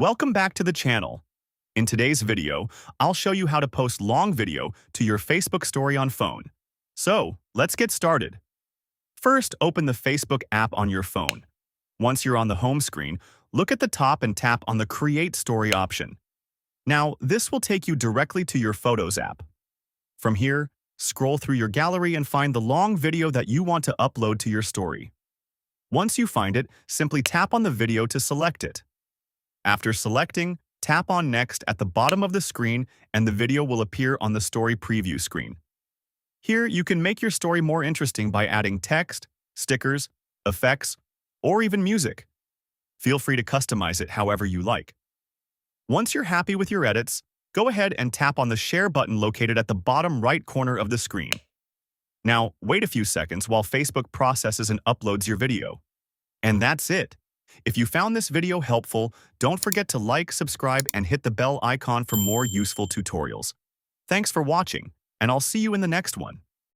Welcome back to the channel. In today's video, I'll show you how to post long video to your Facebook story on phone. So, let's get started. First, open the Facebook app on your phone. Once you're on the home screen, look at the top and tap on the Create Story option. Now, this will take you directly to your Photos app. From here, scroll through your gallery and find the long video that you want to upload to your story. Once you find it, simply tap on the video to select it. After selecting, tap on Next at the bottom of the screen and the video will appear on the story preview screen. Here, you can make your story more interesting by adding text, stickers, effects, or even music. Feel free to customize it however you like. Once you're happy with your edits, go ahead and tap on the Share button located at the bottom right corner of the screen. Now, wait a few seconds while Facebook processes and uploads your video. And that's it. If you found this video helpful, don't forget to like, subscribe, and hit the bell icon for more useful tutorials. Thanks for watching, and I'll see you in the next one.